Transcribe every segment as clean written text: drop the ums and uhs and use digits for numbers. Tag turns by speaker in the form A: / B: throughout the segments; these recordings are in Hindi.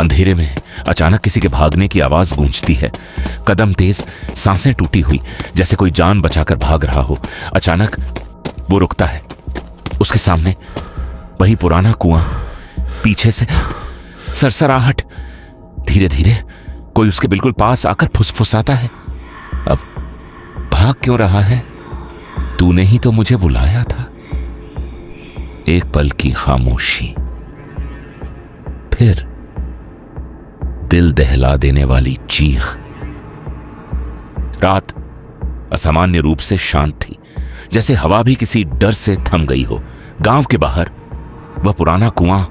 A: अंधेरे में अचानक किसी के भागने की आवाज गूंजती है। कदम तेज, सांसें टूटी हुई, जैसे कोई जान बचाकर भाग रहा हो। अचानक वो रुकता है। उसके सामने वही पुराना कुआं, पीछे से सरसराहट। धीरे धीरे कोई उसके बिल्कुल पास आकर फुसफुसाता है, अब भाग क्यों रहा है? तूने ही तो मुझे बुलाया था। एक पल की खामोशी, फिर दिल दहला देने वाली चीख। रात असामान्य रूप से शांत थी, जैसे हवा भी किसी डर से थम गई हो। गांव के बाहर वह पुराना कुआं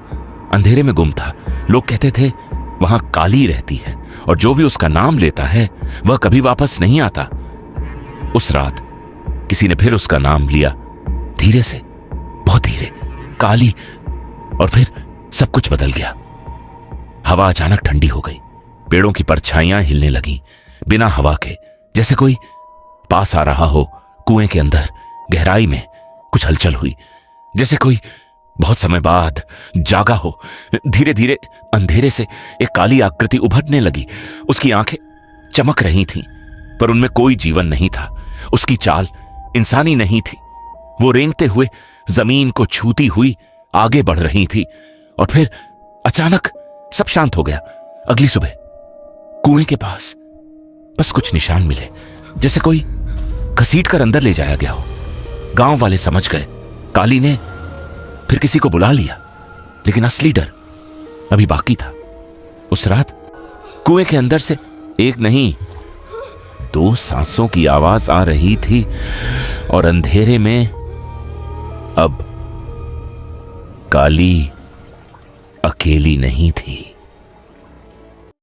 A: अंधेरे में गुम था। लोग कहते थे वहां काली रहती है और जो भी उसका नाम लेता है वह कभी वापस नहीं आता। उस रात किसी ने फिर उसका नाम लिया, धीरे से, बहुत धीरे, काली। और फिर सब कुछ बदल गया। हवा अचानक ठंडी हो गई, पेड़ों की परछाइयां हिलने लगी बिना हवा के, जैसे कोई पास आ रहा हो। कुएं के अंदर गहराई में कुछ हलचल हुई, जैसे कोई बहुत समय बाद जागा हो। धीरे धीरे अंधेरे से एक काली आकृति उभरने लगी। उसकी आंखें चमक रही थीं, पर उनमें कोई जीवन नहीं था। उसकी चाल इंसानी नहीं थी। वो रेंगते हुए जमीन को छूती हुई आगे बढ़ रही थी। और फिर अचानक सब शांत हो गया। अगली सुबह कुएं के पास बस कुछ निशान मिले, जैसे कोई घसीट कर अंदर ले जाया गया हो। गांव वाले समझ गए काली ने फिर किसी को बुला लिया, लेकिन असली डर अभी बाकी था। उस रात कुएं के अंदर से एक नहीं, 2 सांसों की आवाज आ रही थी और अंधेरे में अब काली अकेली नहीं थी।